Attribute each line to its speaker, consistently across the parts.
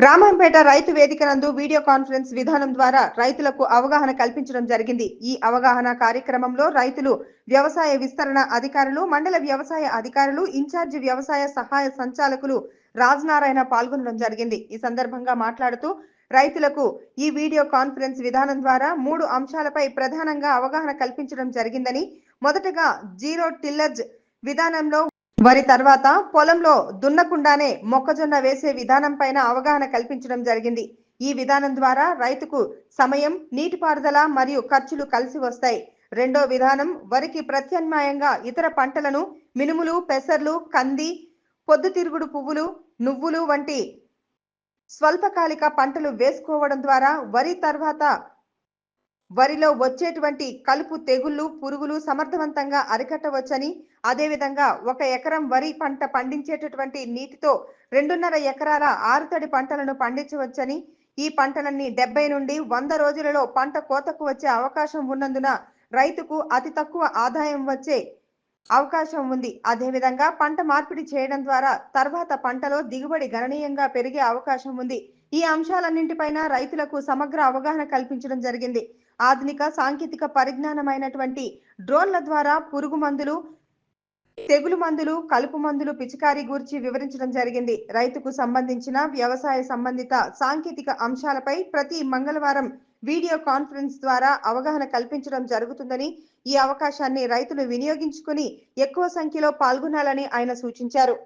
Speaker 1: రామంపేట రైతు వేదిక నందు వీడియో కాన్ఫరెన్స్ విధానం ద్వారా రైతులకు అవగాహన కల్పించడం జరిగింది. ఈ అవగాహన కార్యక్రమంలో రైతులు, వ్యవసాయ విస్తరణ అధికారులు, మండల వ్యవసాయ అధికారులు, ఇన్ఛార్జి వ్యవసాయ సహాయ సంచాలకులు రాజనారాయణ పాల్గొనడం జరిగింది. ఈ సందర్భంగా మాట్లాడుతూ రైతులకు ఈ వీడియో కాన్ఫరెన్స్ విధానం ద్వారా 3 అంశాలపై ప్రధానంగా అవగాహన కల్పించడం జరిగిందని, మొదటగా జీరో టిల్లర్జ్ విధానంలో వరి తర్వాత పొలంలో దున్నకుండానే మొక్కజొన్న వేసే విధానం పైన అవగాహన కల్పించడం జరిగింది. ఈ విధానం ద్వారా రైతుకు సమయం, నీటిపారుదల మరియు ఖర్చులు కలిసి వస్తాయి. రెండో విధానం వరికి ప్రత్యామ్నాయంగా ఇతర పంటలను మినుములు, పెసర్లు, కంది, పొద్దుతిరుగుడు పువ్వులు, నువ్వులు వంటి స్వల్పకాలిక పంటలు వేసుకోవడం ద్వారా వరి తర్వాత వరిలో వచ్చేటువంటి కలుపు తెగుళ్లు, పురుగులు సమర్థవంతంగా అరికట్టవచ్చని, అదేవిధంగా 1 ఎకరం వరి పంట పండించేటటువంటి నీటితో 2.5 ఎకరాల ఆరుతడి పంటలను పండించవచ్చని, ఈ పంటలన్నీ 70 నుండి 100 రోజులలో పంట కోతకు వచ్చే అవకాశం ఉన్నందున రైతుకు అతి తక్కువ ఆదాయం వచ్చే అవకాశం ఉంది. అదేవిధంగా పంట మార్పిడి చేయడం ద్వారా తర్వాత పంటలో దిగుబడి గణనీయంగా పెరిగే అవకాశం ఉంది. ఈ అంశాలన్నింటిపైన రైతులకు సమగ్ర అవగాహన కల్పించడం జరిగింది. ఆధునిక సాంకేతిక పరిజ్ఞానమైనటువంటి డ్రోన్ల ద్వారా పురుగు మందులు, తెగులు మందులు, కలుపు మందులు పిచికారీ గురించి వివరించడం జరిగింది. రైతుకు సంబంధించిన వ్యవసాయ సంబంధిత సాంకేతిక అంశాలపై ప్రతి మంగళవారం వీడియో కాన్ఫరెన్స్ ద్వారా అవగాహన కల్పించడం జరుగుతుందని, ఈ అవకాశాన్ని రైతులు వినియోగించుకుని ఎక్కువ సంఖ్యలో పాల్గొనాలని ఆయన సూచించారు.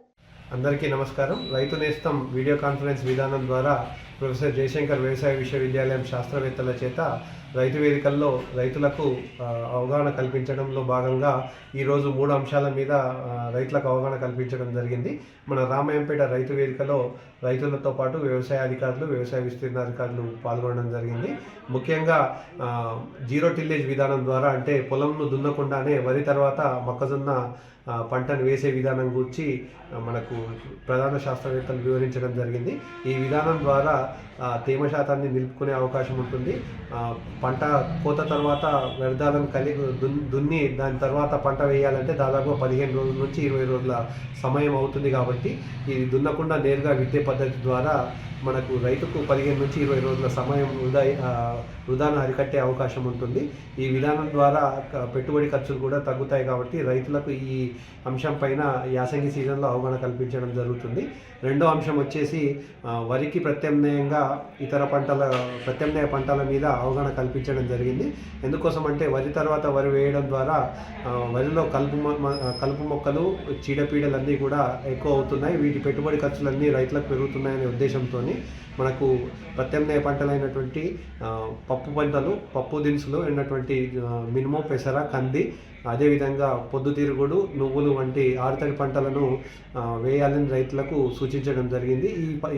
Speaker 2: అందరికీ నమస్కారం. రైతు నేస్తం వీడియో కాన్ఫరెన్స్ విధానం ద్వారా ప్రొఫెసర్ జయశంకర్ వ్యవసాయ విశ్వవిద్యాలయం శాస్త్రవేత్తల చేత రైతు వేదికల్లో రైతులకు అవగాహన కల్పించడంలో భాగంగా ఈరోజు 3 అంశాల మీద రైతులకు అవగాహన కల్పించడం జరిగింది. మన రామాయంపేట రైతు వేదికలో రైతులతో పాటు వ్యవసాయ అధికారులు, వ్యవసాయ విస్తీర్ణ అధికారులు పాల్గొనడం జరిగింది. ముఖ్యంగా జీరో టిల్లేజ్ విధానం ద్వారా, అంటే పొలంను దున్నకుండానే వరి తర్వాత మొక్కజొన్న పంటను వేసే విధానం గురించి మనకు ప్రధాన శాస్త్రవేత్తలు వివరించడం జరిగింది. ఈ విధానం ద్వారా తేమ శాతాన్ని నిలుపుకునే అవకాశం ఉంటుంది. పంట కోత తర్వాత వ్యర్థాలను దున్ని దాని తర్వాత పంట వేయాలంటే దాదాపు 15 రోజుల నుంచి 20 రోజుల సమయం అవుతుంది. కాబట్టి ఇది దున్నకుండా నేరుగా విత్తే పద్ధతి ద్వారా మనకు రైతుకు 15 నుంచి 20 రోజుల సమయం వృధాను అరికట్టే అవకాశం ఉంటుంది. ఈ విధానం ద్వారా పెట్టుబడి ఖర్చులు కూడా తగ్గుతాయి. కాబట్టి రైతులకు ఈ అంశం పైన యాసంగి సీజన్లో అవగాహన కల్పించడం జరుగుతుంది. రెండో అంశం వచ్చేసి వరికి ప్రత్యామ్నాయంగా ఇతర ప్రత్యామ్నాయ పంటల మీద అవగాహన కల్పించడం జరిగింది. ఎందుకోసం అంటే వరి తర్వాత వరి వేయడం ద్వారా వరిలో కలుపు మొక్కలు, చీడపీడలన్నీ కూడా ఎక్కువ అవుతున్నాయి. వీటి పెట్టుబడి ఖర్చులన్నీ రైతులకు పెరుగుతున్నాయనే ఉద్దేశంతో మనకు ప్రత్యామ్నాయ పంటలైనటువంటి పప్పు పంటలు, పప్పు దినుసులు అయినటువంటి మినుము, పెసర, కంది, అదేవిధంగా పొద్దుతిరుగుడు, నువ్వులు వంటి ఆరుతడి పంటలను వేయాలని రైతులకు సూచించడం జరిగింది.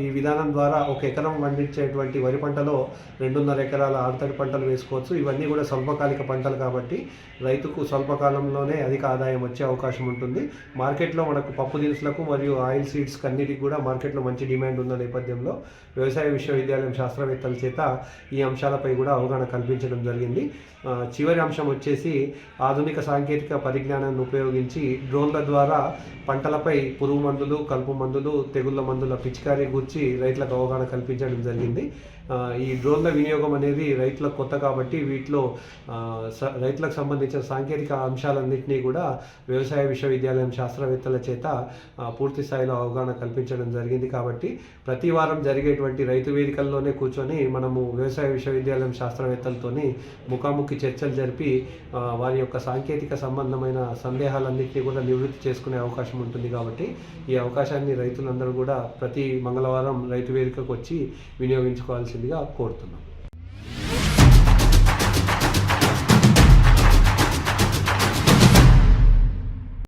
Speaker 2: ఈ విధానం ద్వారా 1 ఎకరం పండించేటువంటి వరి పంటలో 2.5 ఎకరాల ఆరుతడి పంటలు వేసుకోవచ్చు. ఇవన్నీ కూడా స్వల్పకాలిక పంటలు కాబట్టి రైతుకు స్వల్పకాలంలోనే అధిక ఆదాయం వచ్చే అవకాశం ఉంటుంది. మార్కెట్లో మనకు పప్పు దినుసులకు మరియు ఆయిల్ సీడ్స్ అన్నిటికి కూడా మార్కెట్లో మంచి డిమాండ్ ఉన్న నేపథ్యంలో వ్యవసాయ విశ్వవిద్యాలయం శాస్త్రవేత్తల చేత ఈ అంశాలపై కూడా అవగాహన కల్పించడం జరిగింది. చివరి అంశం వచ్చేసి ఆధునిక సాంకేతిక పరిజ్ఞానాన్ని ఉపయోగించి డ్రోన్ల ద్వారా పంటలపై పురుగు మందులు, కలుపు మందులు, తెగుళ్ళ మందుల పిచికారీ గురించి రైతులకు అవగాహన కల్పించడం జరిగింది. ఈ డ్రోన్ల వినియోగం అనేది రైతులకు కొత్త కాబట్టి వీటిలో రైతులకు సంబంధించిన సాంకేతిక అంశాలన్నింటినీ కూడా వ్యవసాయ విశ్వవిద్యాలయం శాస్త్రవేత్తల చేత పూర్తి స్థాయిలో అవగాహన కల్పించడం జరిగింది. కాబట్టి ప్రతి వారం జరిగేటువంటి రైతు వేదికల్లోనే కూర్చొని మనము వ్యవసాయ విశ్వవిద్యాలయం శాస్త్రవేత్తలతోని ముఖాముఖి చర్చలు జరిపి వారి యొక్క సాంకేతిక సంబంధమైన సందేహాలన్నింటినీ కూడా నివృత్తి చేసుకునే అవకాశం ఉంటుంది. కాబట్టి ఈ అవకాశాన్ని రైతులందరూ కూడా ప్రతి మంగళవారం రైతు వేదికకు వచ్చి వినియోగించుకోవాల్సిందిగా కోరుతున్నాం.